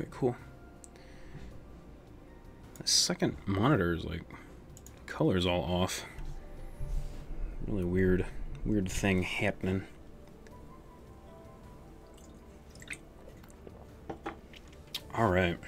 Okay, cool. The second monitor is like, color's all off. Really weird thing happening. All right.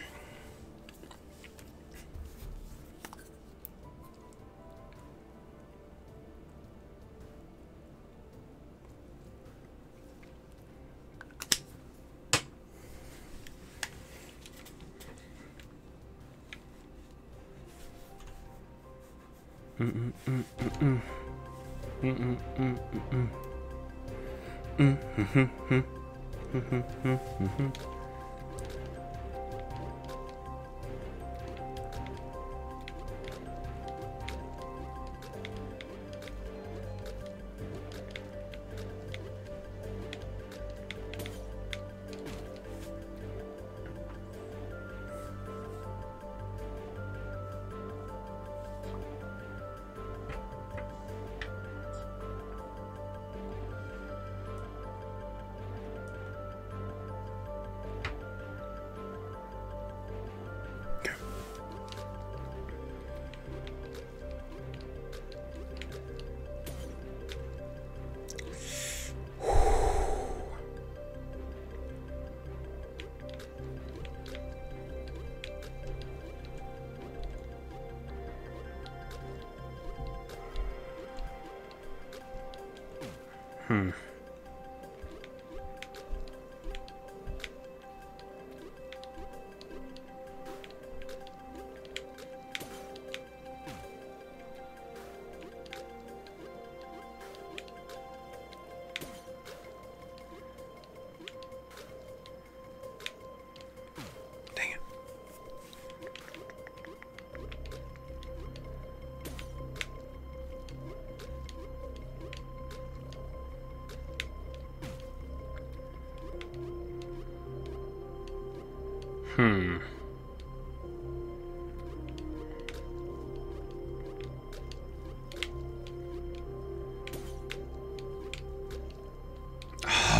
Dang it.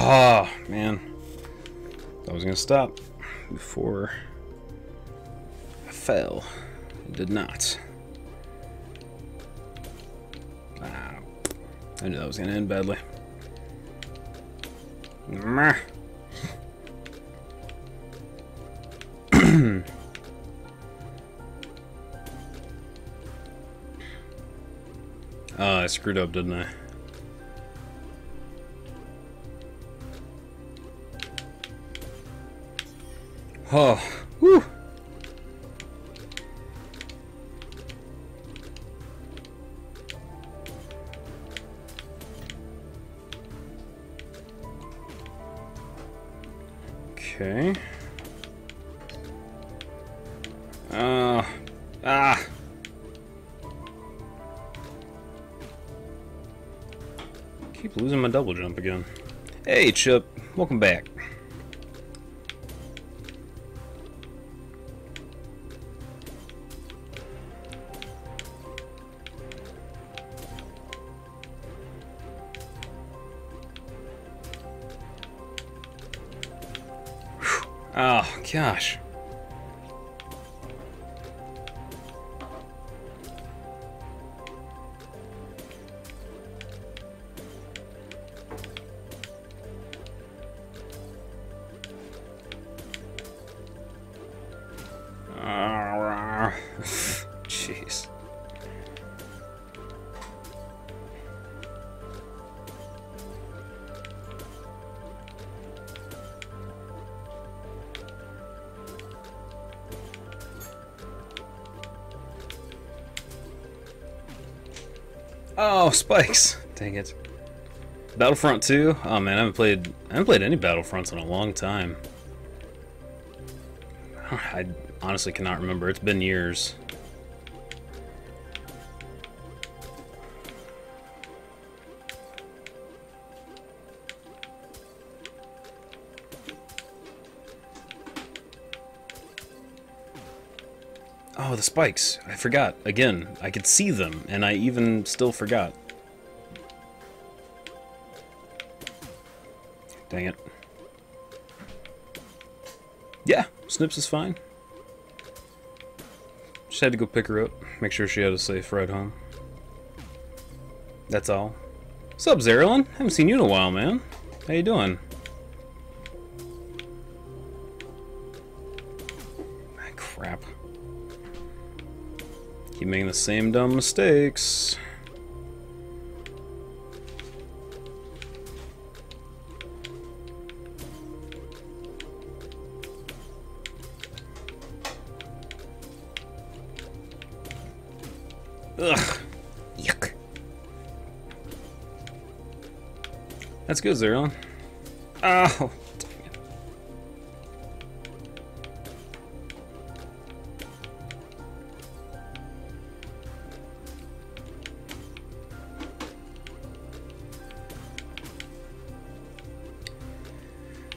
Oh, man. I was gonna stop before I fell. I did not. Ah, I knew that was gonna end badly. I screwed up, didn't I? Oh, whew. Okay. Keep losing my double jump again. Hey, Chip. Welcome back. Oh, gosh. Jeez. Oh, spikes! Dang it. Battlefront 2? Oh man, I haven't played any Battlefronts in a long time. I honestly cannot remember. It's been years. Oh, the spikes. I forgot. Again, I could see them, and I even still forgot. Dang it. Yeah, Snips is fine. Just had to go pick her up, make sure she had a safe ride home. That's all. What's up, Zerilyn? Haven't seen you in a while, man. How you doing? Ah, crap. Keep making the same dumb mistakes. Ugh. Yuck. That's good, Zerilyn. Oh, dang it.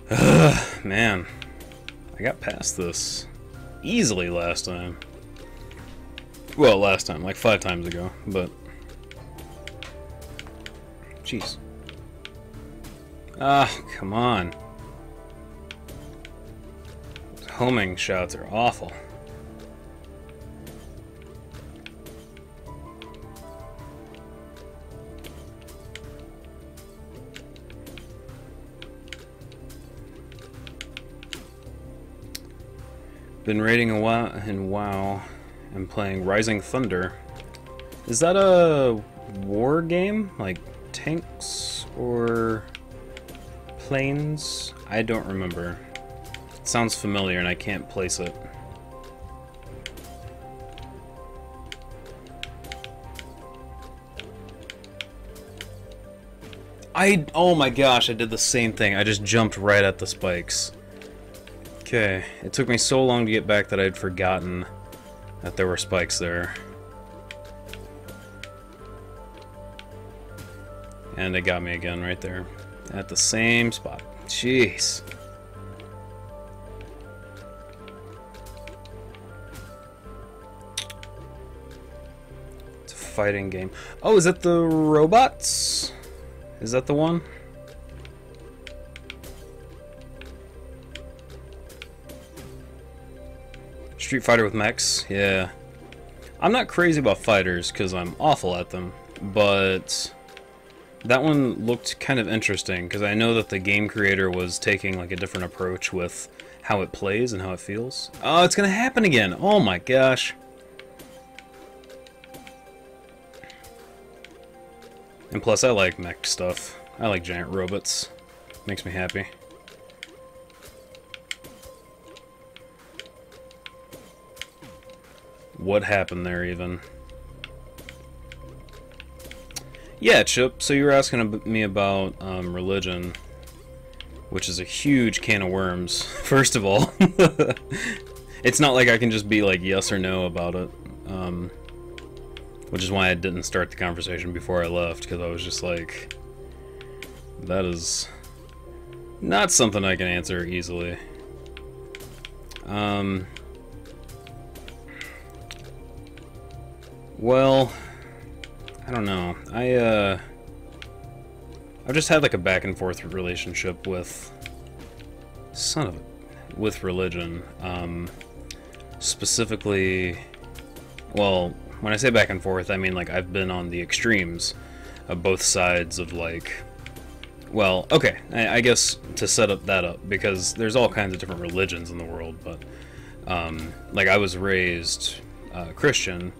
Ugh, man. I got past this easily last time. Well, last time, like 5 times ago, but... Jeez. Ah, come on. Homing shots are awful. Been raiding a while in WoW and playing Rising Thunder. Is that a war game? Like tanks or planes? I don't remember. It sounds familiar and I can't place it. Oh my gosh, I did the same thing. I just jumped right at the spikes. Okay, it took me so long to get back that I'd forgotten that there were spikes there. And it got me again right there. At the same spot. Jeez. It's a fighting game. Oh, is that the robots? Is that the one? Street Fighter with mechs? Yeah. I'm not crazy about fighters because I'm awful at them, but that one looked kind of interesting because I know that the game creator was taking like a different approach with how it plays and how it feels. Oh, it's gonna happen again! Oh my gosh. And plus I like mech stuff. I like giant robots. Makes me happy. What happened there, even? Yeah, Chip, so you were asking me about religion, which is a huge can of worms, first of all. It's not like I can just be like yes or no about it, which is why I didn't start the conversation before I left, because I was just like, that is not something I can answer easily. Well, I don't know. I've just had like a back and forth relationship with with religion. Specifically, well, when I say back and forth, I mean like I've been on the extremes of both sides of like, well, okay, I guess to set up that up, because there's all kinds of different religions in the world, but like I was raised Christian.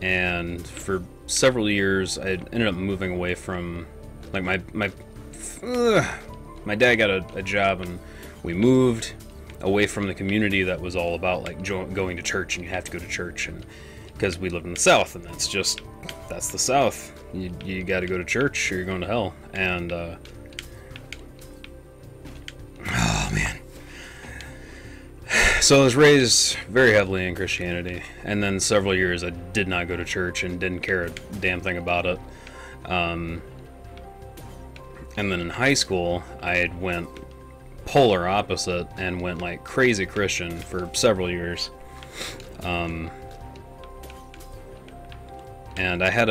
And for several years, I ended up moving away from, like, my dad got a job, and we moved away from the community that was all about, like, going to church, and you have to go to church, and because we lived in the South, and that's the South. You got to go to church, or you're going to hell. And oh man. So I was raised very heavily in Christianity, and then several years I did not go to church and didn't care a damn thing about it. And then in high school, I had went polar opposite and went like crazy Christian for several years. And I had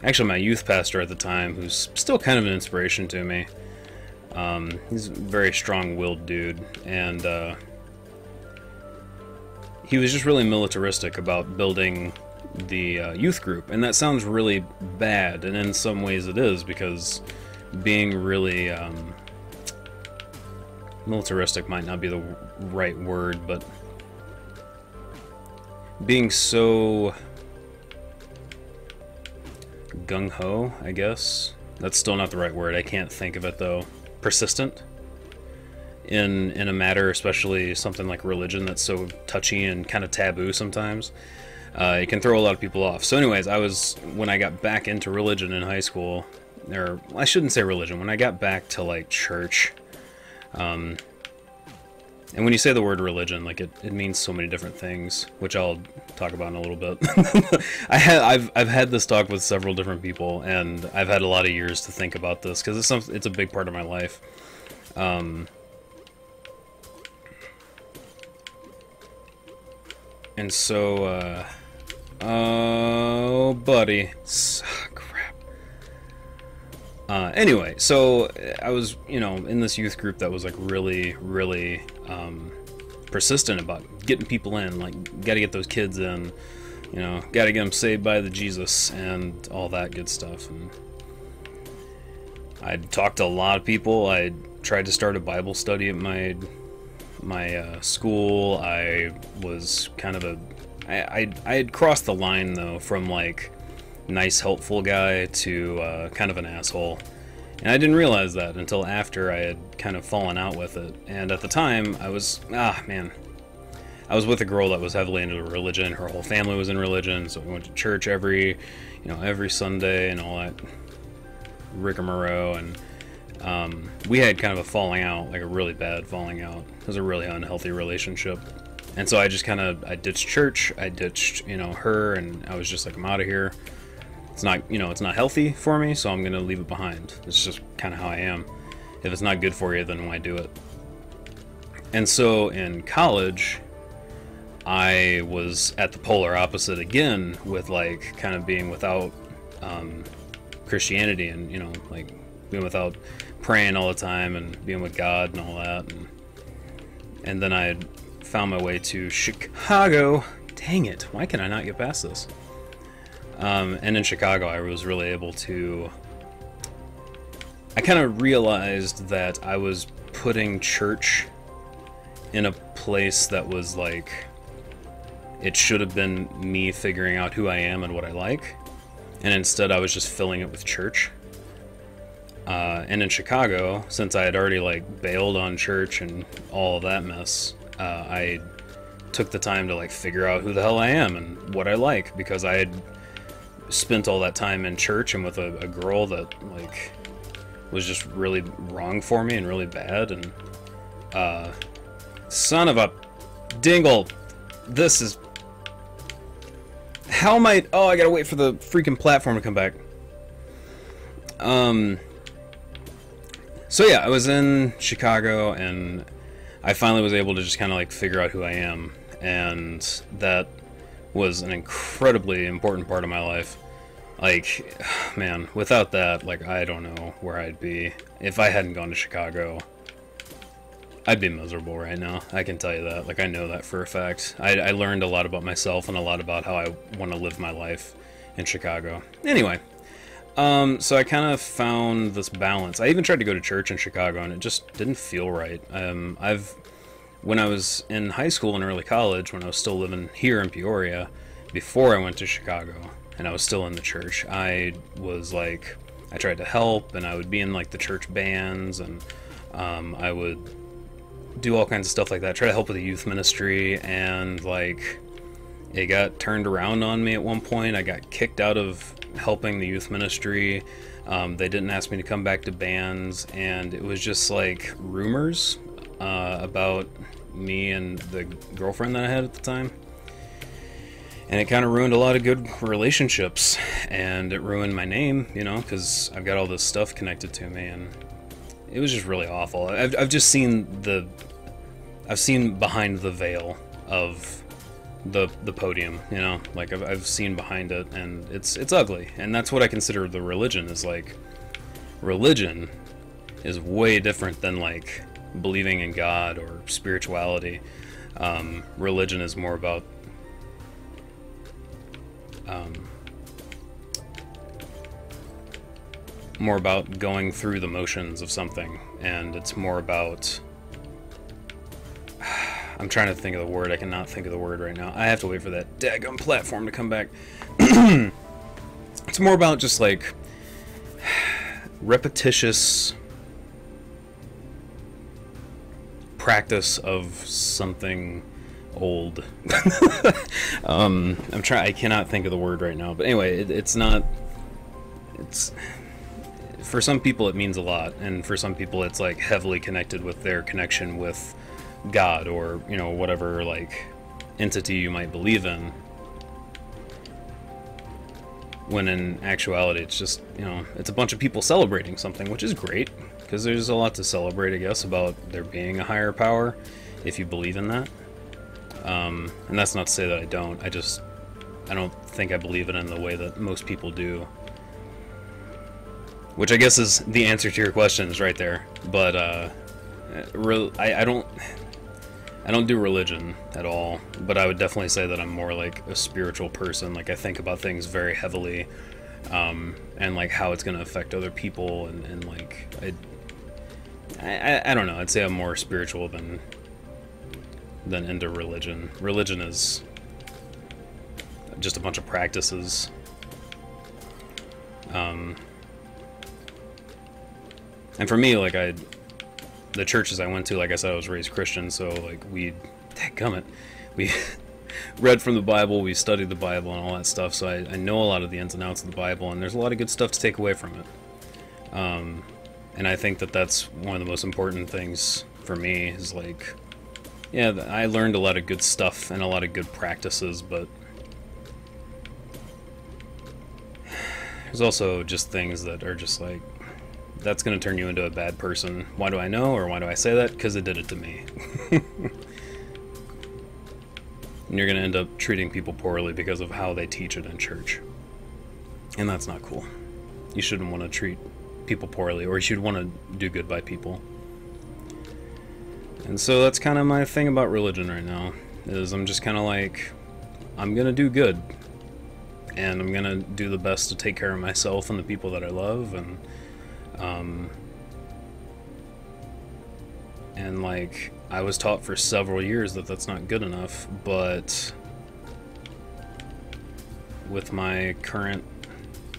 actually my youth pastor at the time, who's still kind of an inspiration to me. He's a very strong-willed dude, and he was just really militaristic about building the youth group, and that sounds really bad, and in some ways it is, because being really militaristic might not be the right word, but being so gung-ho, I guess. That's still not the right word. I can't think of it, though. Persistent in a matter, especially something like religion that's so touchy and kind of taboo sometimes. It can throw a lot of people off. So anyways, when I got back into religion in high school, or I shouldn't say religion, when I got back to like church, and when you say the word religion, like it means so many different things, which I'll talk about in a little bit. I've had this talk with several different people, and I've had a lot of years to think about this because it's a big part of my life. And so, oh, buddy. Crap. Anyway, so I was, in this youth group that was like really, really persistent about getting people in, like, gotta get those kids in, gotta get them saved by the Jesus and all that good stuff. And I'd talked to a lot of people. I tried to start a Bible study at my school. I was kind of I had crossed the line, though, from like nice, helpful guy to kind of an asshole. And I didn't realize that until after I had kind of fallen out with it. And at the time, I was with a girl that was heavily into religion. Her whole family was in religion, so we went to church every Sunday and all that rigmarole. And we had kind of a falling out, like a really bad falling out. It was a really unhealthy relationship. And so I just I ditched church, I ditched, her, and I was just like, I'm out of here. It's not, it's not healthy for me, so I'm going to leave it behind. It's just kind of how I am. If it's not good for you, then why do it? And so in college, I was at the polar opposite again with like kind of being without Christianity and, like being without praying all the time and being with God and all that. And then I found my way to Chicago. Dang it, why can I not get past this? And in Chicago, I was really able to... I kind of realized that I was putting church in a place that was like... It should have been me figuring out who I am and what I like. And instead, I was just filling it with church. And in Chicago, since I had already like bailed on church and all of that mess, I took the time to like figure out who the hell I am and what I like, because I had spent all that time in church and with a girl that like was just really wrong for me and really bad. And son of a dingle, this is... How am I... Oh, I gotta wait for the freaking platform to come back. So yeah, I was in Chicago, and I finally was able to just kind of like figure out who I am, and that was an incredibly important part of my life. Like, man, without that, like, I don't know where I'd be. If I hadn't gone to Chicago, I'd be miserable right now. I can tell you that. Like, I know that for a fact. I learned a lot about myself and a lot about how I want to live my life in Chicago. Anyway, so I kind of found this balance. I even tried to go to church in Chicago, and it just didn't feel right. When I was in high school and early college, when I was still living here in Peoria, before I went to Chicago, and I was still in the church, I was like, I tried to help, and I would be in like the church bands, and I would do all kinds of stuff like that, try to help with the youth ministry, and like it got turned around on me at one point. I got kicked out of helping the youth ministry. They didn't ask me to come back to bands, and it was just like rumors about me and the girlfriend that I had at the time. And it kind of ruined a lot of good relationships, and it ruined my name, because I've got all this stuff connected to me, and it was just really awful. I've just seen I've seen behind the veil of the podium, like I've seen behind it, and it's ugly. And that's what I consider the religion is like. Religion is way different than like believing in God or spirituality. Religion is more about going through the motions of something, and it's more about I'm trying to think of the word. I cannot think of the word right now. I have to wait for that daggum platform to come back. It's more about just like repetitious practice of something old. I cannot think of the word right now, but anyway, it's for some people it means a lot, and for some people it's like heavily connected with their connection with God, or you know, whatever like entity you might believe in, when in actuality it's just, you know, it's a bunch of people celebrating something, which is great, because there's a lot to celebrate, I guess, about there being a higher power if you believe in that. And that's not to say that I don't. I don't think I believe it in the way that most people do, which I guess is the answer to your questions right there. But I don't do religion at all, but I would definitely say that I'm more like a spiritual person. Like, I think about things very heavily, and like how it's going to affect other people, and like I don't know. I'd say I'm more spiritual than into religion. Religion is just a bunch of practices. And for me, like, the churches I went to, like I said, I was raised Christian, so like we read from the Bible, we studied the Bible and all that stuff, so I know a lot of the ins and outs of the Bible, and there's a lot of good stuff to take away from it. And I think that that's one of the most important things for me, is like, yeah, I learned a lot of good stuff and a lot of good practices, but there's also just things that are just like, that's going to turn you into a bad person. Why do I know, or why do I say that? Because it did it to me. And you're going to end up treating people poorly because of how they teach it in church. And that's not cool. You shouldn't want to treat people poorly, or you should want to do good by people. And so that's kind of my thing about religion right now, is I'm just kind of like, I'm going to do good. And I'm going to do the best to take care of myself and the people that I love, and like, I was taught for several years that that's not good enough, but with my current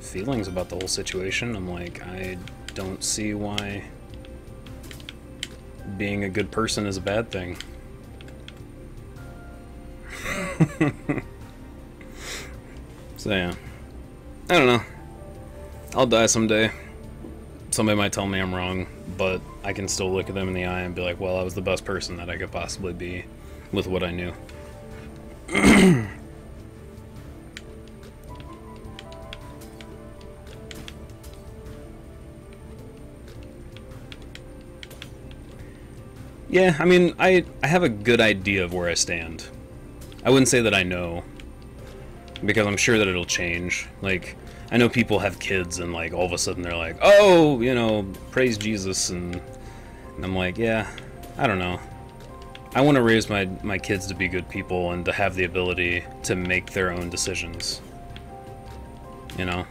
feelings about the whole situation, I'm like, I don't see why being a good person is a bad thing. So yeah, I don't know. I'll die someday. Somebody might tell me I'm wrong, but I can still look at them in the eye and be like, well, I was the best person that I could possibly be with what I knew. Yeah, I mean, I have a good idea of where I stand. I wouldn't say that I know, because I'm sure that it'll change. Like, I know people have kids and like all of a sudden they're like, oh, you know, praise Jesus, and I'm like, yeah, I don't know. I want to raise my kids to be good people and to have the ability to make their own decisions, you know?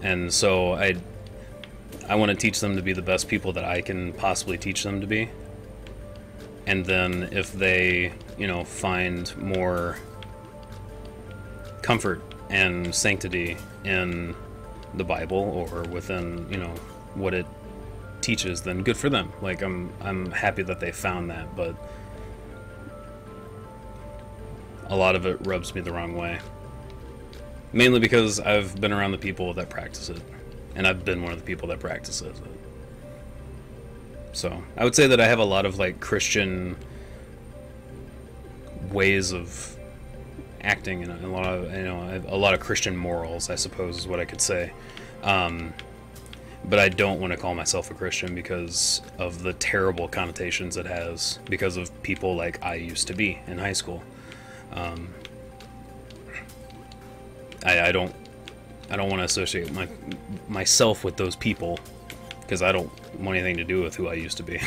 And so I want to teach them to be the best people that I can possibly teach them to be. And then if they, you know, find more comfort and sanctity in the Bible, or within, you know, what it teaches, then good for them. Like, I'm happy that they found that, but a lot of it rubs me the wrong way. Mainly because I've been around the people that practice it, and I've been one of the people that practices it. So I would say that I have a lot of like Christian ways of acting, and a lot of, you know, a lot of Christian morals, I suppose, is what I could say. But I don't want to call myself a Christian because of the terrible connotations it has, because of people like I used to be in high school. I don't want to associate myself with those people, because I don't want anything to do with who I used to be.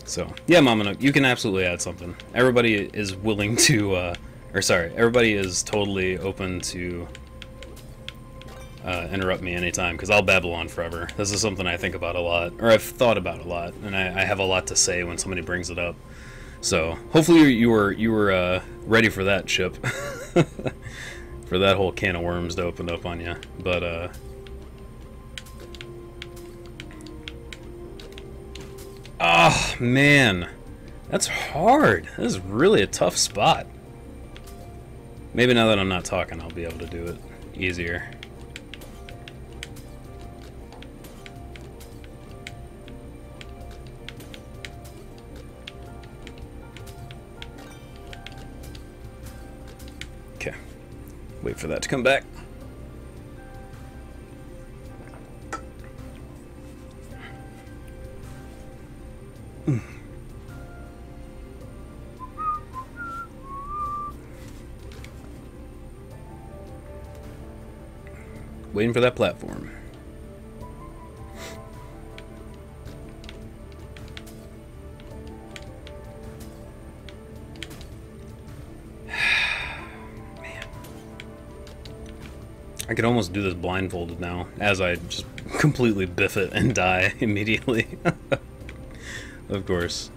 So, yeah, Mama Nook, you can absolutely add something. Everybody is willing to, everybody is totally open to interrupt me anytime, because I'll babble on forever. This is something I think about a lot, or I've thought about a lot, and I have a lot to say when somebody brings it up. So, hopefully you were ready for that, Chip. For that whole can of worms to open up on you. But, oh, man. That's hard. This is really a tough spot. Maybe now that I'm not talking, I'll be able to do it easier. Okay. Wait for that to come back. Waiting for that platform. Man. I could almost do this blindfolded now, as I just completely biff it and die immediately. Of course.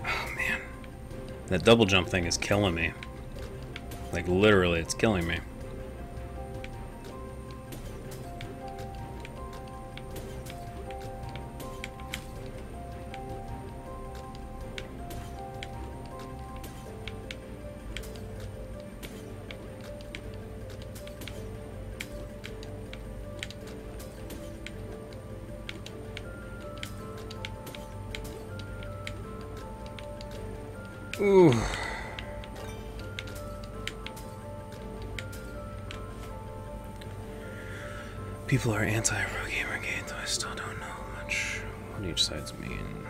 Oh man. That double jump thing is killing me. Like, literally, it's killing me. Ooh. People are anti-Gamergate, though I still don't know much what each side's mean.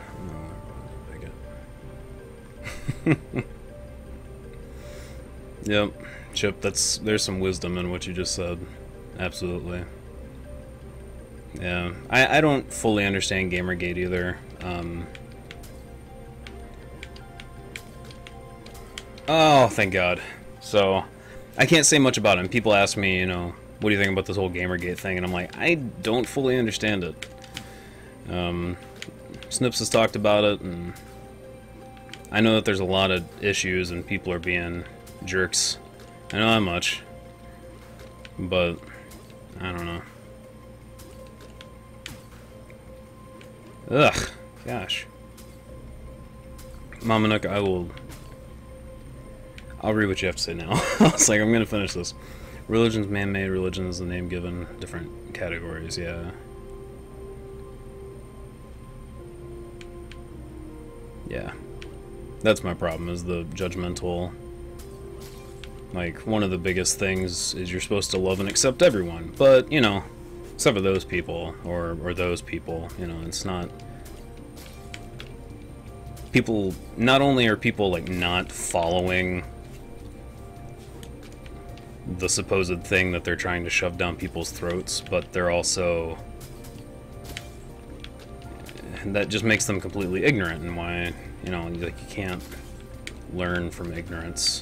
Yep, Chip, there's some wisdom in what you just said. Absolutely. Yeah, I don't fully understand Gamergate either. Oh, thank God. So, I can't say much about him. People ask me, you know, what do you think about this whole Gamergate thing? And I'm like, I don't fully understand it. Snips has talked about it, and I know that there's a lot of issues and people are being jerks. I know that much. But, I don't know. Ugh, gosh. Mama Nook, I'll read what you have to say now. I was like, I'm gonna finish this. Religion's man-made, religion is the name given different categories, yeah. Yeah. That's my problem, is the judgmental... Like, one of the biggest things is you're supposed to love and accept everyone, but, you know, except for those people, or those people, you know, it's not... People, not only are people, like, not following the supposed thing that they're trying to shove down people's throats, but they're also... That just makes them completely ignorant, and why, you know, like, you can't learn from ignorance.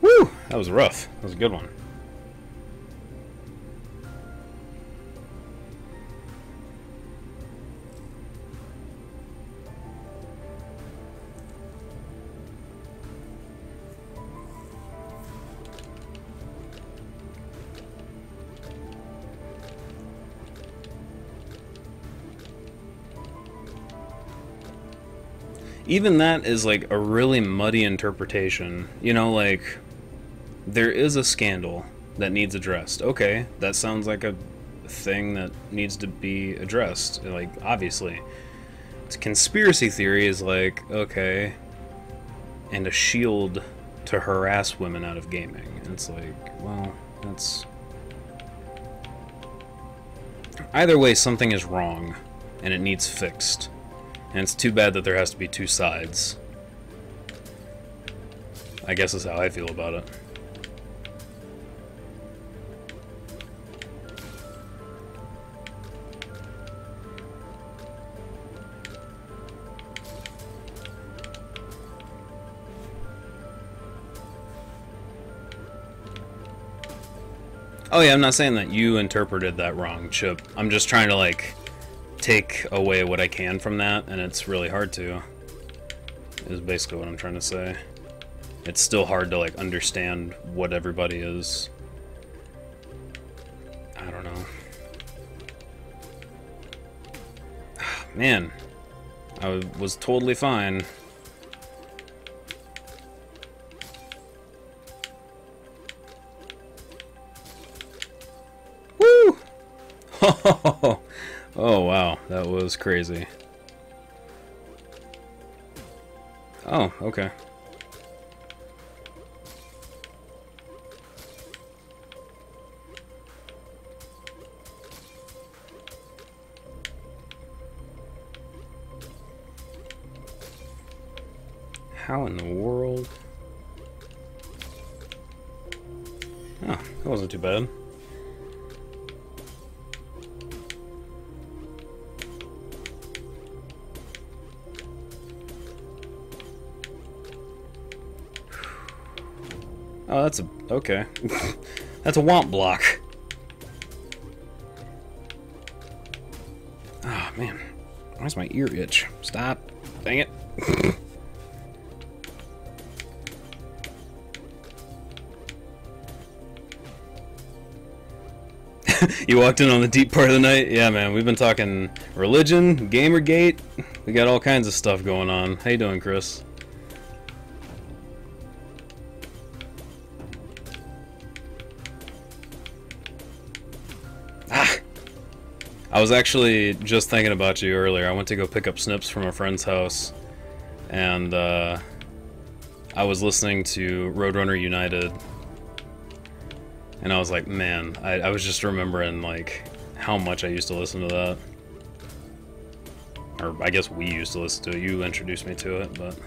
Woo! That was rough. That was a good one. Even that is, like, a really muddy interpretation. You know, like, there is a scandal that needs addressed. Okay, that sounds like a thing that needs to be addressed. Like, obviously. It's conspiracy theory is like, okay, and a shield to harass women out of gaming. And it's like, well, that's... Either way, something is wrong, and it needs fixed. And it's too bad that there has to be two sides. I guess is how I feel about it. Oh yeah, I'm not saying that you interpreted that wrong, Chip. I'm just trying to, like, take away what I can from that, and it's really hard to, is basically what I'm trying to say. It's still hard to, like, understand what everybody is. I don't know. Man, I was totally fine. Woo! Oh wow, that was crazy. Oh, okay. How in the world? Oh, that wasn't too bad. Oh, that's a... okay. That's a womp block. Oh, man. Why does my ear itch? Stop. Dang it. You walked in on the deep part of the night? Yeah, man. We've been talking religion, Gamergate. We got all kinds of stuff going on. How you doing, Chris? I was actually just thinking about you earlier. I went to go pick up snips from a friend's house, and I was listening to Roadrunner United, and I was like, man, I was just remembering, like, how much I used to listen to that. Or I guess we used to listen to it. You introduced me to it, but...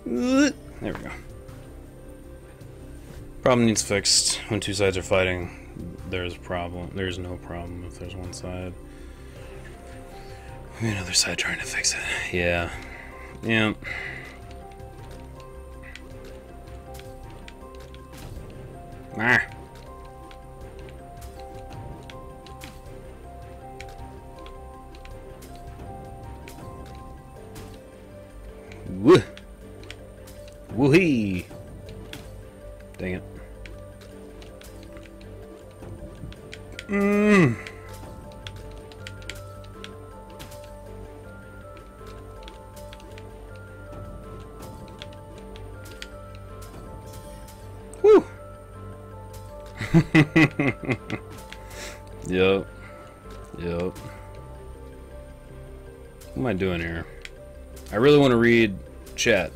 there we go. Problem needs fixed. When two sides are fighting, there's a problem. There's no problem if there's one side. Another side trying to fix it. Yeah. Yeah. Ah. Woo. Woohee. Dang it. Mmm. Woo. Yep. Yep. What am I doing here? I really want to read chat.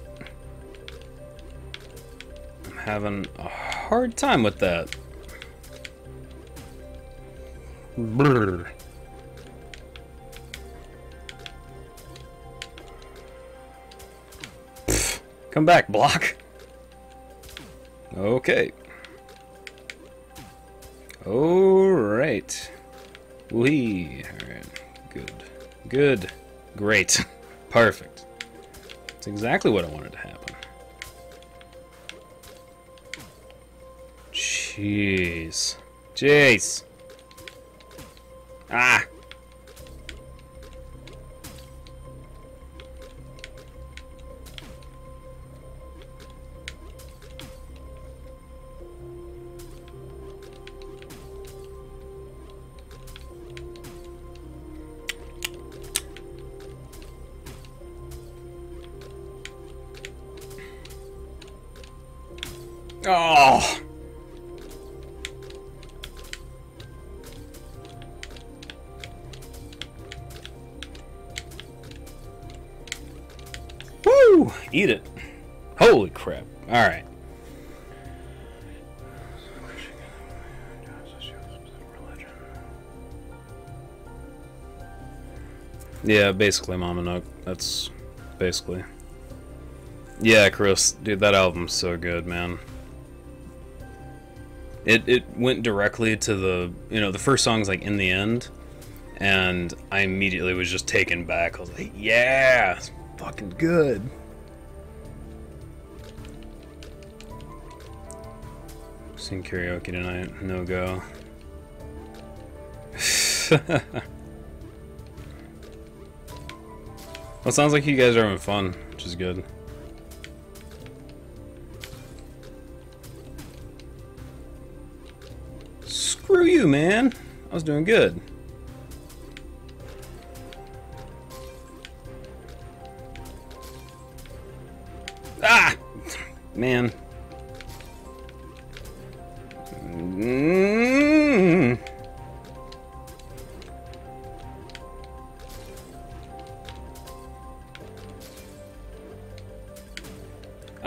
I'm having a hard time with that. Brrr. Pfft. Come back, block. Okay. Alright. Wee. Alright. Good. Good. Great. Perfect. That's exactly what I wanted to happen. Jeez. Jeez. Ah! Oh! Woo! Eat it. Holy crap. Alright. Yeah, basically, Mama Nook. That's basically. Yeah, Chris, dude, that album's so good, man. It went directly to the, you know, the first song's like In the End, and I immediately was just taken back. I was like, yeah, it's fucking good. Sing karaoke tonight, no go. Well, it sounds like you guys are having fun, which is good. Screw you, man. I was doing good. Ah! Man.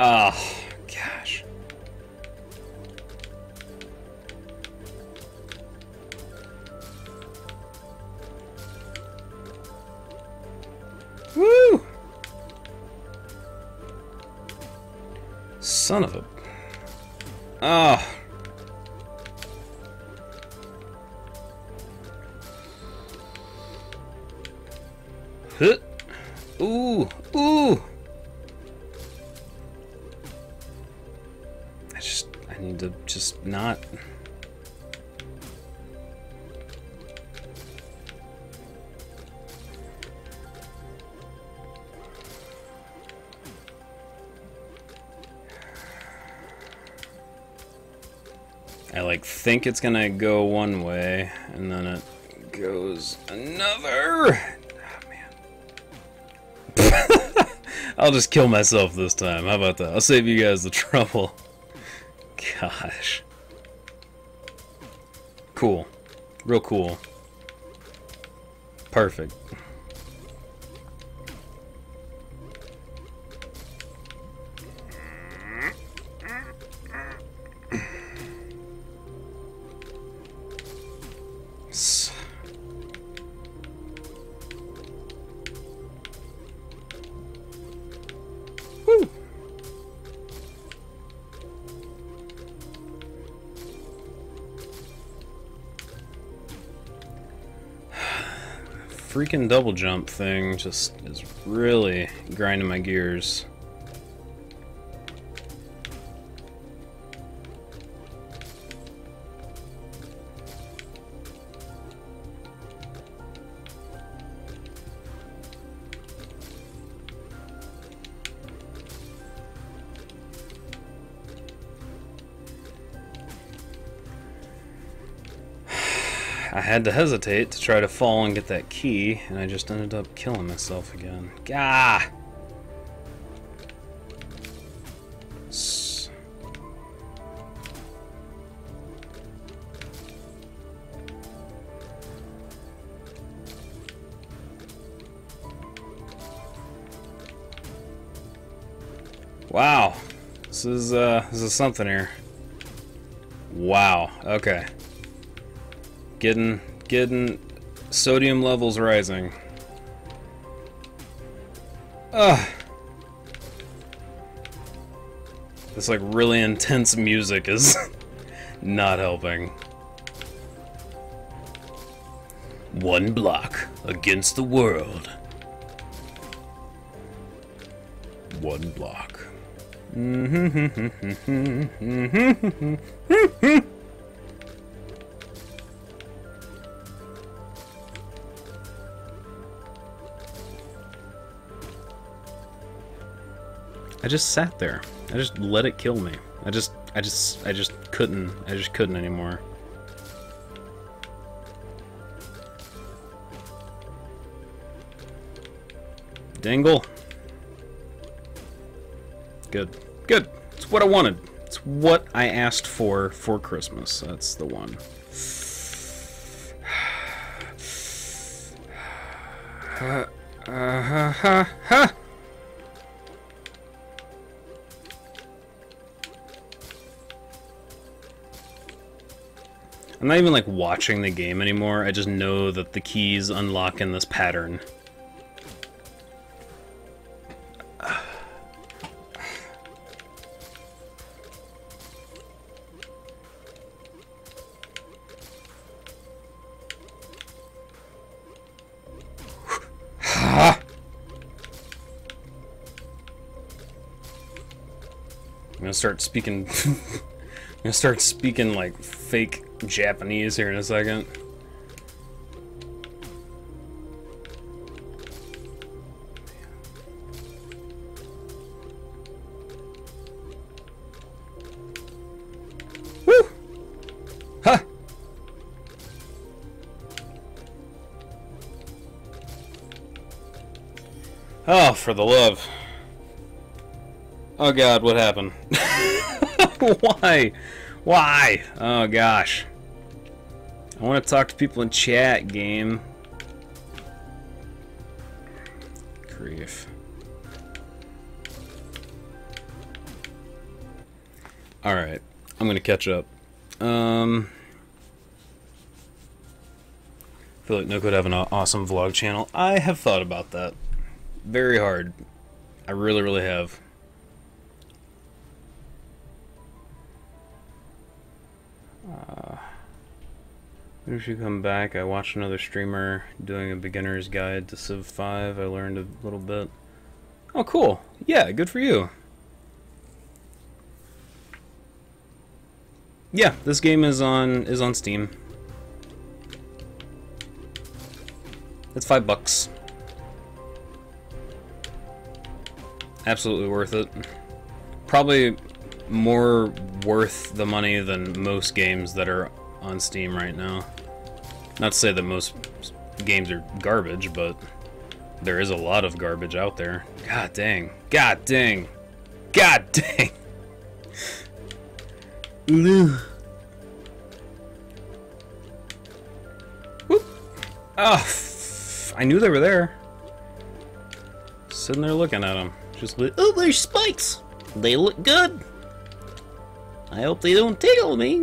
Oh, gosh. Woo! Son of a... Oh. Huh. Ooh, ooh. I need to just not. I like think it's gonna go one way and then it goes another. I'll just kill myself this time. How about that? I'll save you guys the trouble. Gosh. Cool. Real cool. Perfect. Woo! Freaking double jump thing just is really grinding my gears. I had to hesitate to try to fall and get that key, and I just ended up killing myself again. Gah! Wow. This is something here. Wow. Okay. Getting sodium levels rising. Ugh. This like really intense music is not helping. One block against the world. One block. I just sat there. I just let it kill me. I just couldn't anymore. Dingle. Good. Good. It's what I wanted. It's what I asked for Christmas. That's the one. I'm not even like watching the game anymore. I just know that the keys unlock in this pattern. I'm gonna start speaking. I'm gonna start speaking like fake Japanese here in a second. Woo! Ha! Oh, for the love. Oh god, what happened? Why? Why? Oh gosh. I want to talk to people in chat, game. Grief. Alright, I'm gonna catch up. I feel like Nook would have an awesome vlog channel. I have thought about that. Very hard. I really, really have. When she come back, I watched another streamer doing a beginner's guide to Civ 5. I learned a little bit. Oh, cool. Yeah, good for you. Yeah, this game is on Steam. It's $5. Absolutely worth it. Probably more worth the money than most games that are on Steam right now. Not to say that most games are garbage, but there is a lot of garbage out there. God dang. God dang. God dang. Whoop. Oh, I knew they were there. Sitting there looking at them. Just like, oh, there's spikes. They look good. I hope they don't tickle me.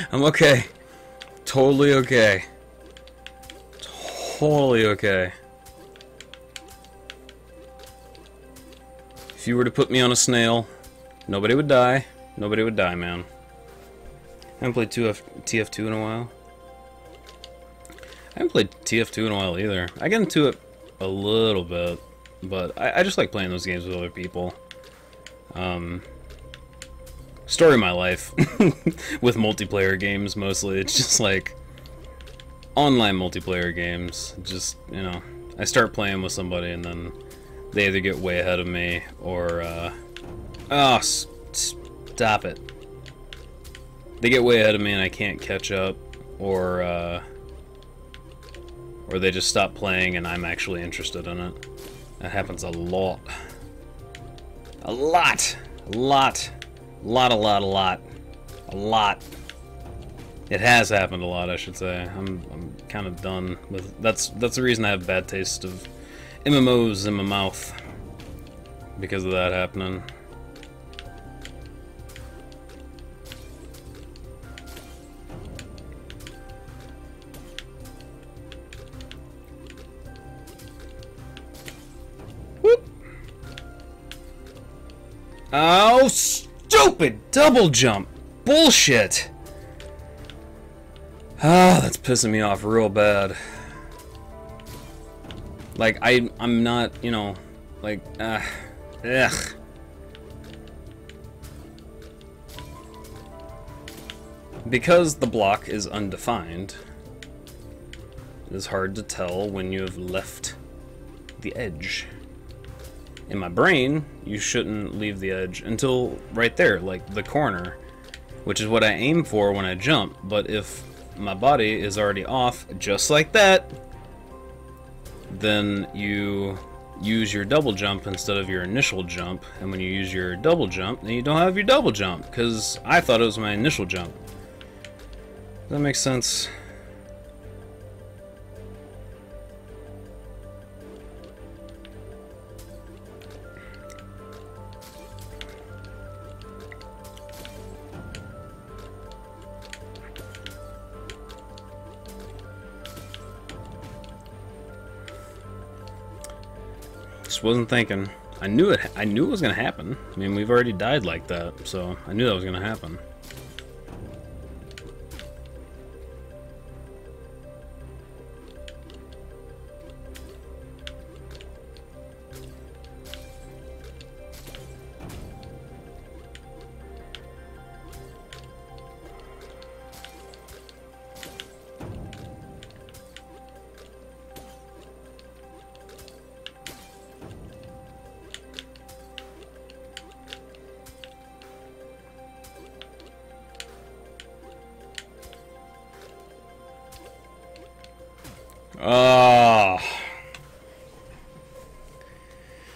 I'm okay. Totally okay. Totally okay. If you were to put me on a snail, nobody would die. Nobody would die, man. I haven't played TF2 in a while. I haven't played TF2 in a while either. I get into it a little bit, but I just like playing those games with other people. Story of my life with multiplayer games mostly. It's just like online multiplayer games. Just, you know, I start playing with somebody and then they either get way ahead of me or oh, stop it. They get way ahead of me and I can't catch up, or they just stop playing and I'm actually interested in it. That happens a lot. A lot. A lot. A lot. It has happened a lot, I should say. I'm kind of done with. That's the reason I have bad taste of MMOs in my mouth, because of that happening. Whoop! Oh, stupid double jump! Bullshit! Ah, that's pissing me off real bad. Like, I'm not, you know, like, ugh. Because the block is undefined, it is hard to tell when you have left the edge. In my brain, you shouldn't leave the edge until right there, like the corner, which is what I aim for when I jump. But if my body is already off, just like that, then you use your double jump instead of your initial jump, and when you use your double jump, then you don't have your double jump, because I thought it was my initial jump. Does that make sense? Just wasn't thinking. I knew it was gonna happen. I mean, we've already died like that, so I knew that was gonna happen.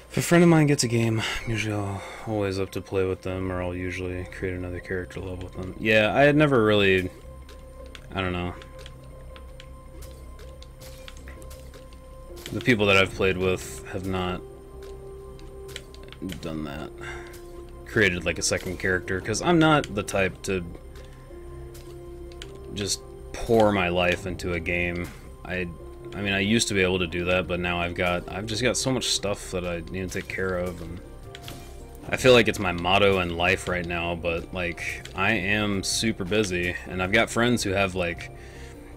If a friend of mine gets a game, usually I'll always up to play with them, or I'll usually create another character level with them. Yeah, I had never really... I don't know. The people that I've played with have not done that. Created like a second character, because I'm not the type to just pour my life into a game. I mean, I used to be able to do that, but now I've just got so much stuff that I need to take care of, and I feel like it's my motto in life right now, but, like, I am super busy, and I've got friends who have, like,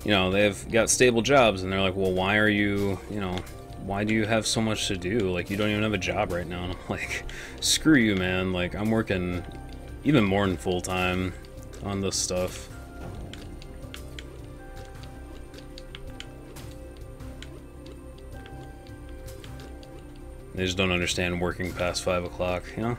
you know, they've got stable jobs, and they're like, well, why are you, you know, why do you have so much to do? Like, you don't even have a job right now. And I'm like, screw you, man. Like, I'm working even more than full-time on this stuff. They just don't understand working past 5 o'clock, you know?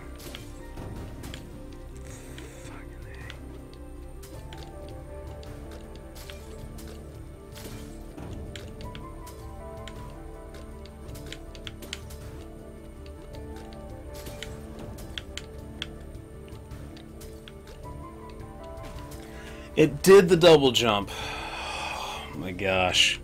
It did the double jump. Oh my gosh.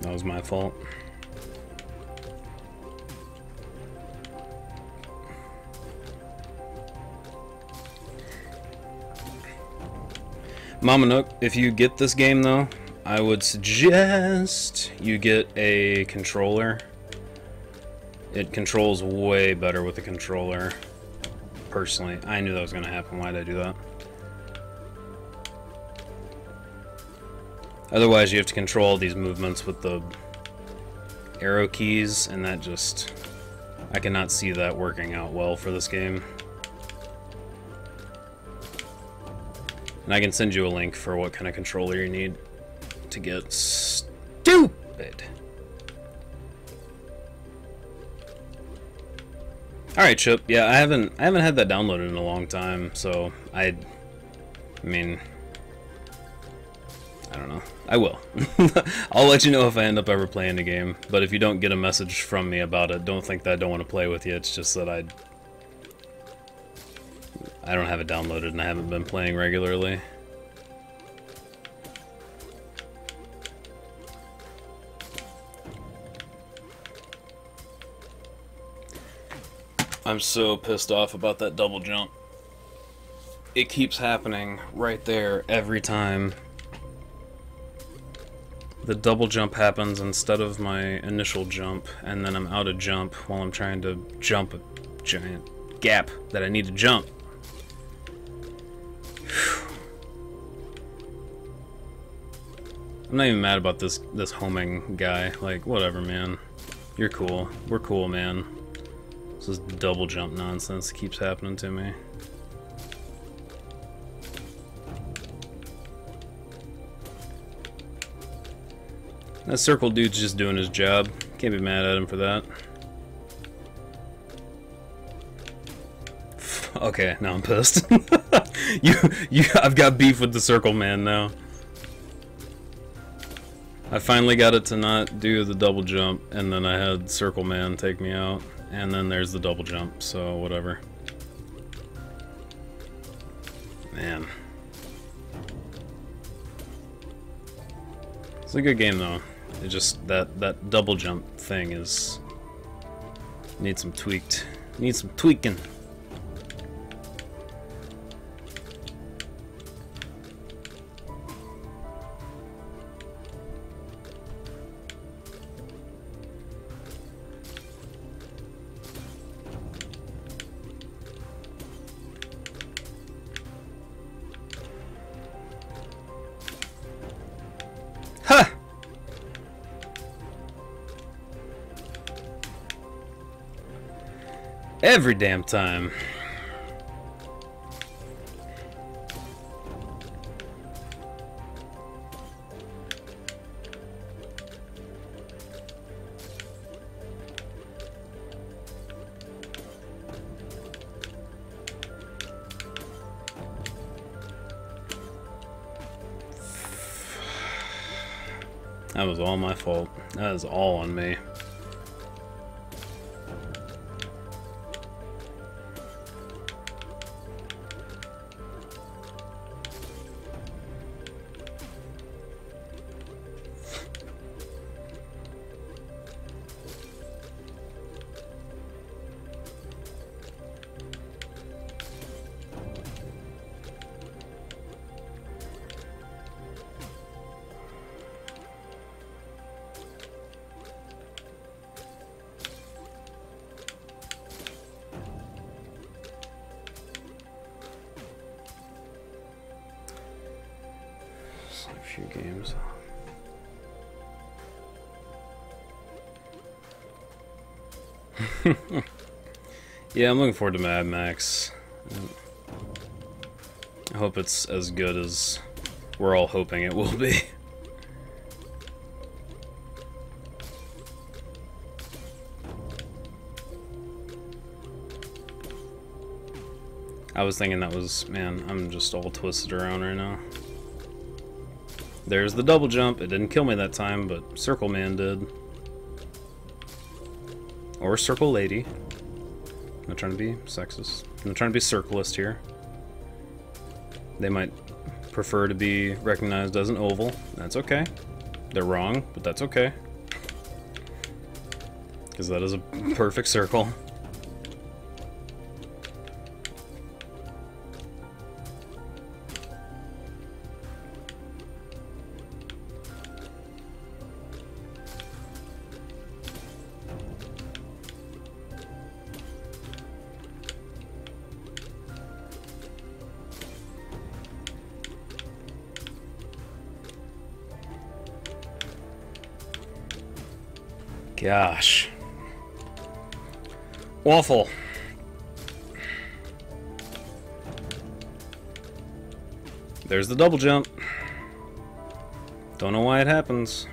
That was my fault. Mama Nook, if you get this game though, I would suggest you get a controller. It controls way better with a controller. Personally, I knew that was going to happen. Why did I do that? Otherwise, you have to control these movements with the arrow keys, and that just... I cannot see that working out well for this game. And I can send you a link for what kind of controller you need to get stupid. Alright, Chip. Yeah, I haven't had that downloaded in a long time, so I mean, I don't know. I will. I'll let you know if I end up ever playing the game, but if you don't get a message from me about it, don't think that I don't want to play with you. It's just that I don't have it downloaded and I haven't been playing regularly. I'm so pissed off about that double jump. It keeps happening right there every time. The double jump happens instead of my initial jump, and then I'm out of jump while I'm trying to jump a giant gap that I need to jump. I'm not even mad about this homing guy. Like, whatever, man. You're cool. We're cool, man. This is double jump nonsense that keeps happening to me. That circle dude's just doing his job. Can't be mad at him for that. Okay, now I'm pissed. I've got beef with the circle man now. I finally got it to not do the double jump, and then I had circle man take me out, and then there's the double jump, so whatever. Man. It's a good game though. It just that double jump thing needs some tweaking. Every damn time. That was all my fault. That is all on me. A few games. Yeah, I'm looking forward to Mad Max. I hope it's as good as we're all hoping it will be. I was thinking that was, man, I'm just all twisted around right now. There's the double jump. It didn't kill me that time, but Circle Man did. Or Circle Lady. I'm not trying to be sexist. I'm not trying to be circleist here. They might prefer to be recognized as an oval. That's okay. They're wrong, but that's okay. Because that is a perfect circle. Gosh. Awful. There's the double jump. Don't know why it happens.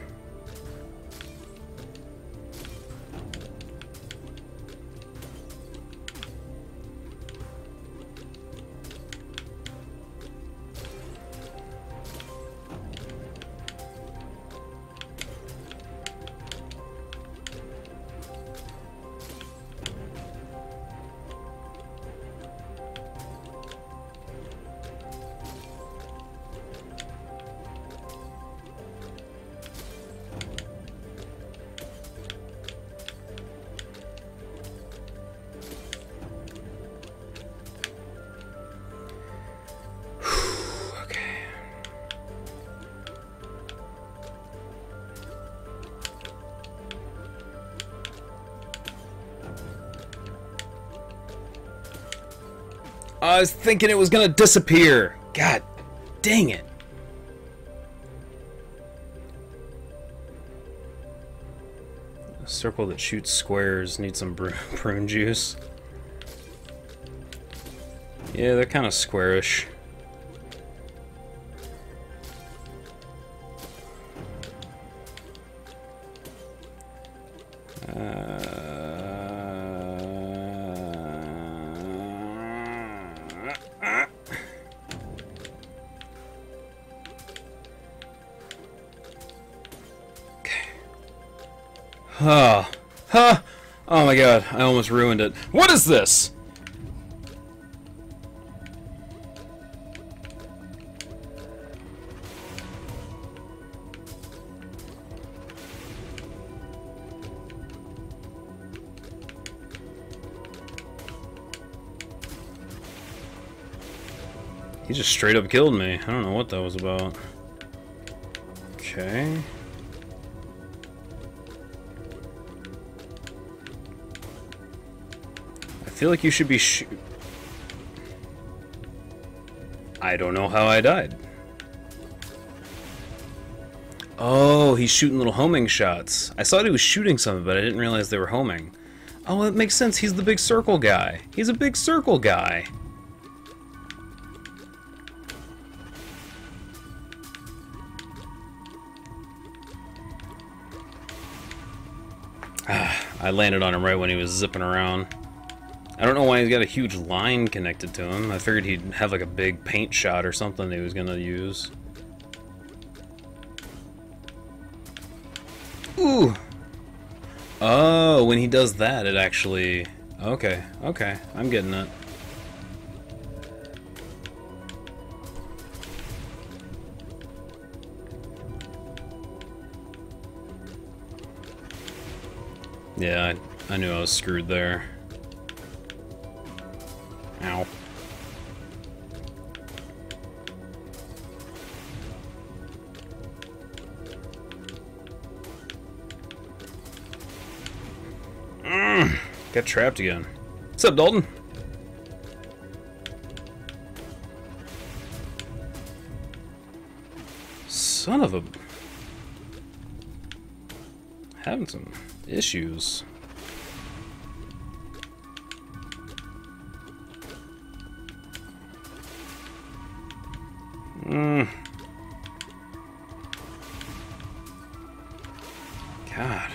I was thinking it was gonna disappear. God dang it. A circle that shoots squares needs some prune juice. Yeah, they're kind of squarish. Oh, huh. Oh my god, I almost ruined it. What is this? He just straight up killed me. I don't know what that was about. Okay. I feel like you should be I don't know how I died. Oh, he's shooting little homing shots. I thought he was shooting something, but I didn't realize they were homing. Oh, it makes sense. He's the big circle guy. He's a big circle guy. I landed on him right when he was zipping around. I don't know why he's got a huge line connected to him. I figured he'd have like a big paint shot or something he was gonna use. Ooh! Oh, when he does that, it actually... Okay, okay, I'm getting it. Yeah, I knew I was screwed there. Ow. Got trapped again. What's up, Dalton? Son of a... Having some issues. God.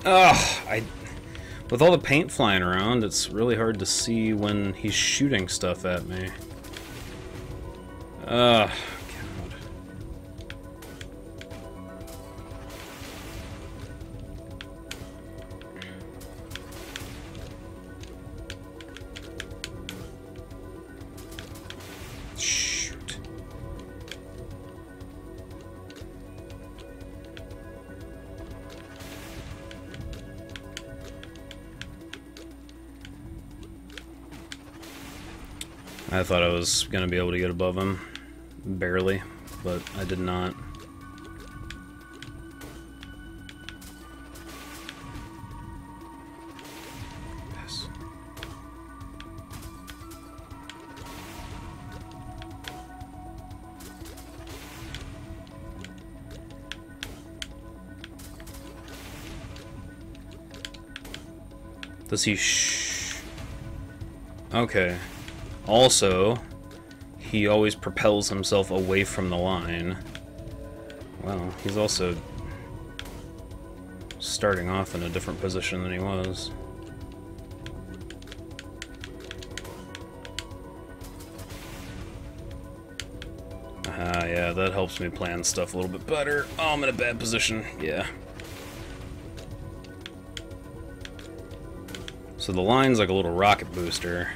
Ugh, with all the paint flying around, it's really hard to see when he's shooting stuff at me. God. Shoot. I thought I was gonna be able to get above him. Barely, but I did not. Yes. Does he Okay. Also, he always propels himself away from the line. Well, he's also starting off in a different position than he was. Yeah, that helps me plan stuff a little bit better. Oh, I'm in a bad position. Yeah. So the line's like a little rocket booster.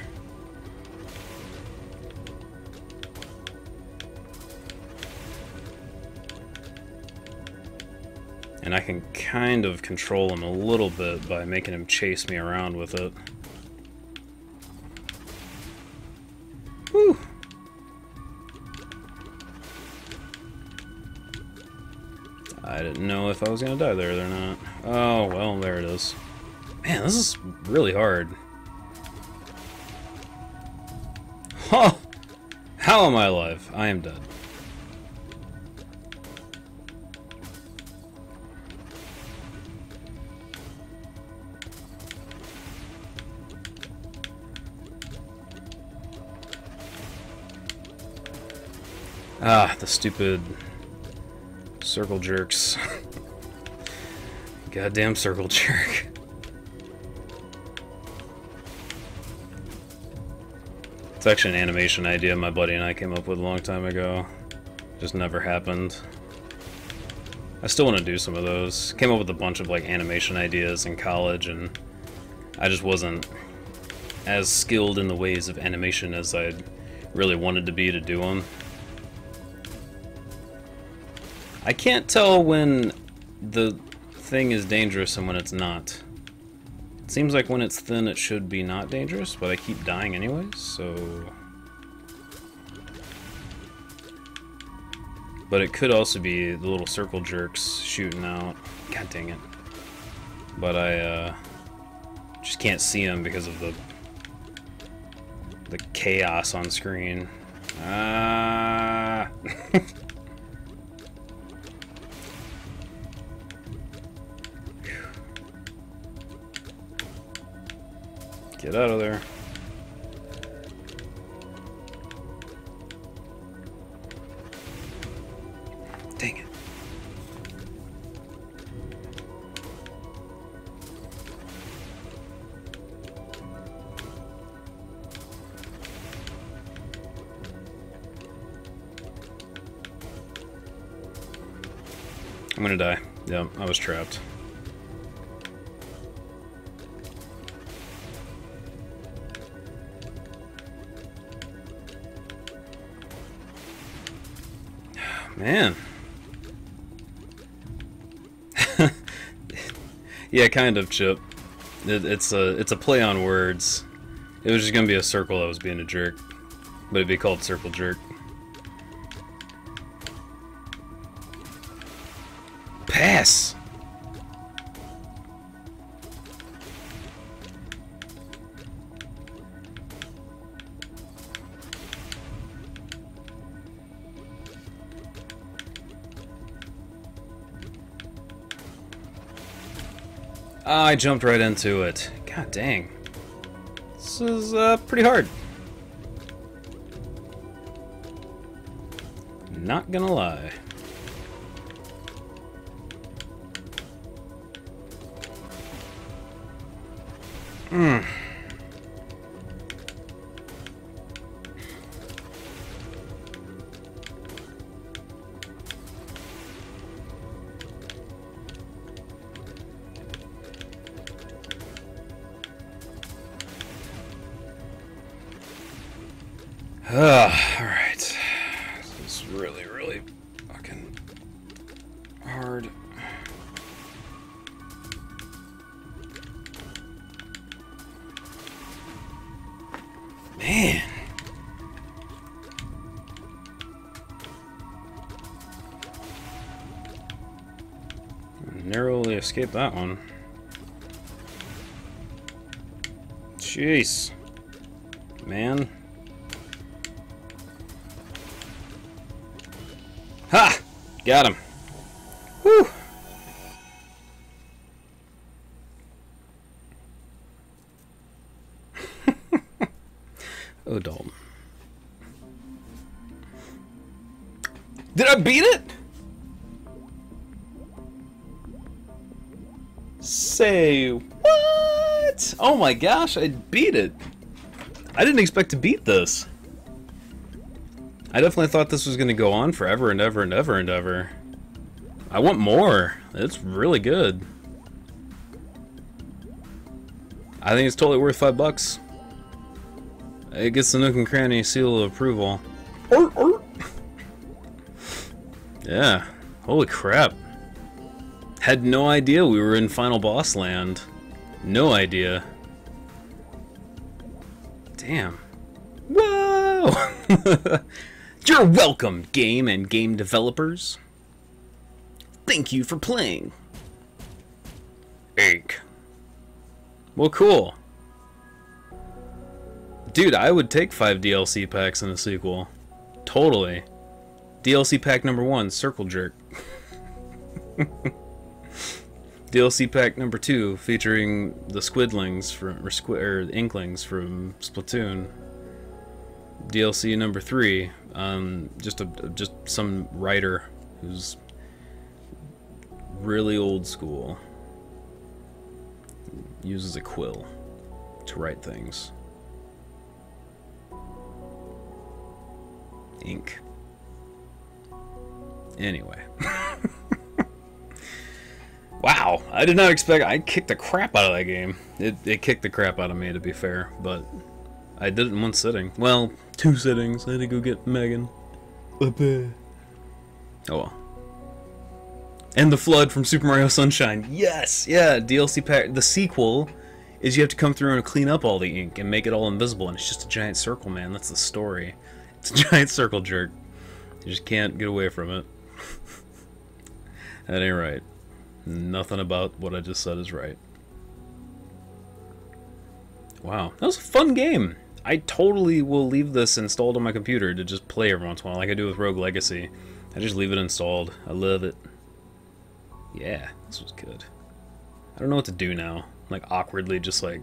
And I can kind of control him a little bit by making him chase me around with it. Whew! I didn't know if I was gonna die there or not. Oh, well, there it is. Man, this is really hard. Huh! How am I alive? I am dead. Ah, the stupid circle jerks. Goddamn circle jerk. It's actually an animation idea my buddy and I came up with a long time ago. Just never happened. I still want to do some of those. Came up with a bunch of like animation ideas in college, and I just wasn't as skilled in the ways of animation as I really wanted to be to do them. I can't tell when the thing is dangerous and when it's not. It seems like when it's thin it should be not dangerous, but I keep dying anyways, so... But it could also be the little circle jerks shooting out. God dang it. But I just can't see them because of the chaos on screen. Ah. Get out of there. Dang it. I'm gonna die. Yep, I was trapped. Man. Yeah, kind of, Chip. It's a play on words. It was just gonna be a circle that was being a jerk, but it'd be called circle jerk. Pass. I jumped right into it. God dang. This is pretty hard. Not gonna lie. Hmm. Alright. This is really, really fucking hard. Man. Narrowly escaped that one. Jeez. Man. Ha! Got him. Whew. Oh, Dalton. Did I beat it? Say what? Oh my gosh, I beat it. I didn't expect to beat this. I definitely thought this was going to go on forever and ever and ever and ever. I want more. It's really good. I think it's totally worth $5. It gets the Nook and Cranny seal of approval. Yeah. Holy crap. Had no idea we were in Final Boss Land. No idea. Damn. Whoa! You're welcome, game and game developers. Thank you for playing. Ink. Well, cool. Dude, I would take 5 DLC packs in a sequel. Totally. DLC pack number 1, Circle Jerk. DLC pack number 2, featuring the Squidlings from, or Inklings from Splatoon. DLC number 3, just some writer who's really old school, uses a quill to write things. Ink. Anyway. Wow, I did not expect. I kicked the crap out of that game. It kicked the crap out of me, to be fair, but I did it in one sitting. Well, 2 sittings. I had to go get Megan. Oh well. And the Flood from Super Mario Sunshine. Yes! Yeah, DLC pack. The sequel is you have to come through and clean up all the ink and make it all invisible, and it's just a giant circle, man. That's the story. It's a giant circle jerk. You just can't get away from it. That ain't right. Nothing about what I just said is right. Wow, that was a fun game. I totally will leave this installed on my computer to just play every once in a while, like I do with Rogue Legacy. I just leave it installed. I love it. Yeah, this was good. I don't know what to do now. Like, awkwardly, just like...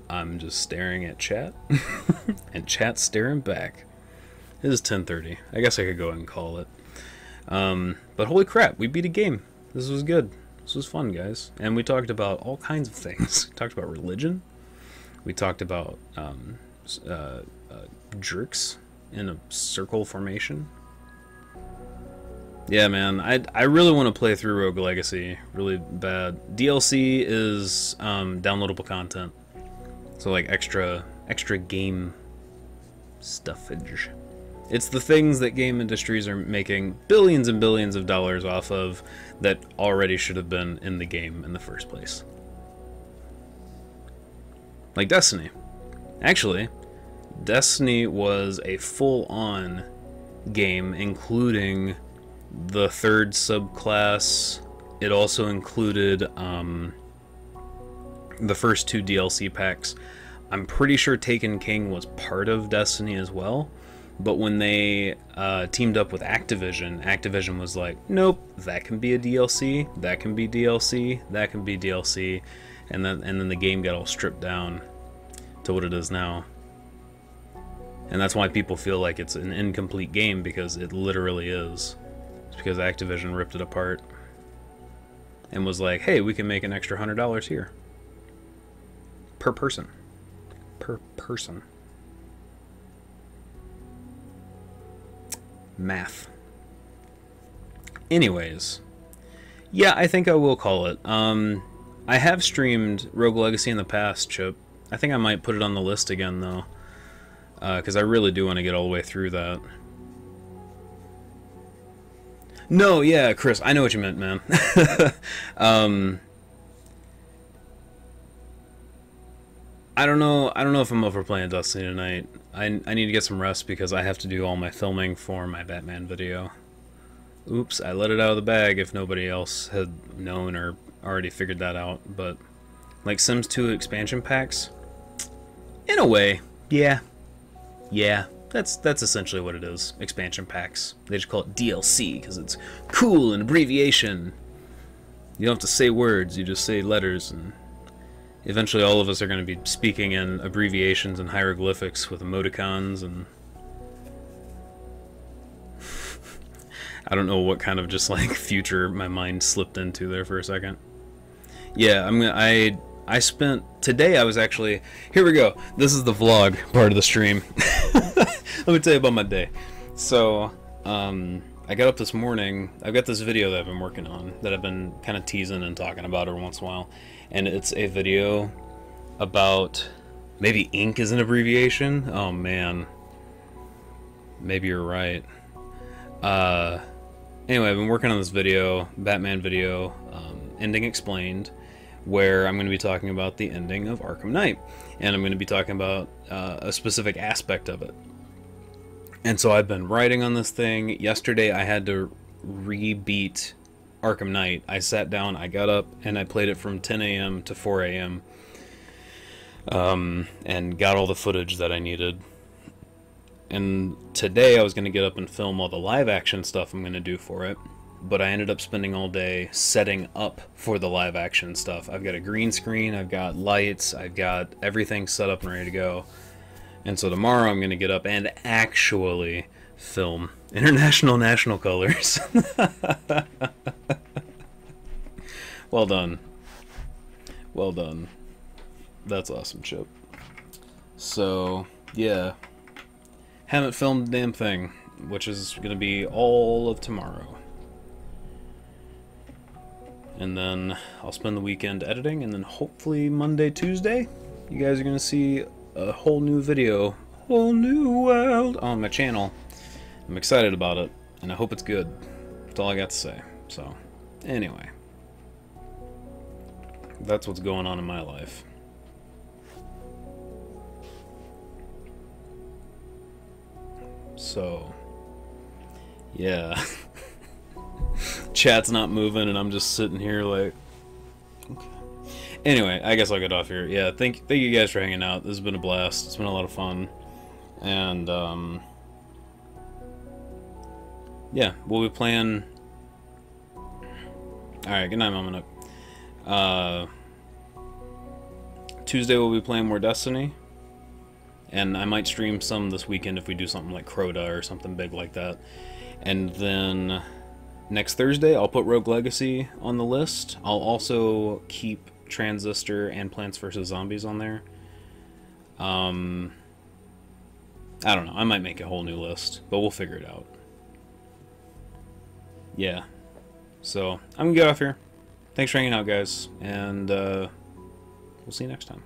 I'm just staring at chat. And chat's staring back. It is 10:30. I guess I could go ahead and call it. But holy crap, we beat a game. This was good. This was fun, guys. And we talked about all kinds of things. We talked about religion. We talked about jerks in a circle formation. Yeah, man, I really want to play through Rogue Legacy really bad. DLC is downloadable content, so like extra game stuffage. It's the things that game industries are making billions and billions of dollars off of that already should have been in the game in the first place. Like Destiny. Actually, Destiny was a full-on game, including the third subclass. It also included the first 2 DLC packs. I'm pretty sure Taken King was part of Destiny as well. But when they teamed up with Activision, Activision was like, nope, that can be a DLC, that can be DLC, that can be DLC, and then the game got all stripped down to what it is now. And that's why people feel like it's an incomplete game, because it literally is. It's because Activision ripped it apart and was like, hey, we can make an extra $100 here. Per person. Per person. Math. Anyways, yeah, I think I will call it. I have streamed Rogue Legacy in the past, Chip. I think I might put it on the list again, though, because I really do want to get all the way through that. No, yeah, Chris, I know what you meant, man. I don't know if I'm over playing Destiny tonight. I need to get some rest because I have to do all my filming for my Batman video. Oops, I let it out of the bag if nobody else had known or already figured that out. But like Sims 2 expansion packs, in a way, yeah, that's essentially what it is. Expansion packs. They just call it DLC because it's cool and abbreviation. You don't have to say words; you just say letters and. Eventually all of us are going to be speaking in abbreviations and hieroglyphics with emoticons and... I don't know what kind of just like future my mind slipped into there for a second. Yeah, I spent... Today I was actually... Here we go. This is the vlog part of the stream. Let me tell you about my day. So, I got up this morning. I've got this video that I've been working on that I've been kind of teasing and talking about every once in a while. And it's a video about... Maybe ink is an abbreviation? Oh, man. Maybe you're right. Anyway, I've been working on this video, Batman video, Ending Explained, where I'm going to be talking about the ending of Arkham Knight. And I'm going to be talking about a specific aspect of it. And so I've been writing on this thing. Yesterday I had to re-beat Arkham Knight. I sat down, I got up, and I played it from 10 a.m. to 4 a.m. And got all the footage that I needed. And today I was going to get up and film all the live action stuff I'm going to do for it. But I ended up spending all day setting up for the live action stuff. I've got a green screen, I've got lights, I've got everything set up and ready to go. And so tomorrow I'm going to get up and actually film International National Colors. Well done. Well done. That's awesome, Chip. So, yeah. Haven't filmed the damn thing, which is going to be all of tomorrow. And then I'll spend the weekend editing, and then hopefully Monday, Tuesday, you guys are going to see a whole new video, whole new world on my channel. I'm excited about it, and I hope it's good. That's all I got to say. So, anyway. That's what's going on in my life. So, Yeah. Chat's not moving, and I'm just sitting here like. Okay. Anyway, I guess I'll get off here. Yeah, thank you guys for hanging out. This has been a blast. It's been a lot of fun, and yeah, we'll be playing. All right, good night, Mama Nook. Tuesday we'll be playing more Destiny, and I might stream some this weekend if we do something like Crota or something big like that. And then next Thursday I'll put Rogue Legacy on the list. I'll also keep Transistor and Plants vs. Zombies on there. I don't know. I might make a whole new list, but we'll figure it out. Yeah. So, I'm gonna get off here. Thanks for hanging out, guys, and we'll see you next time.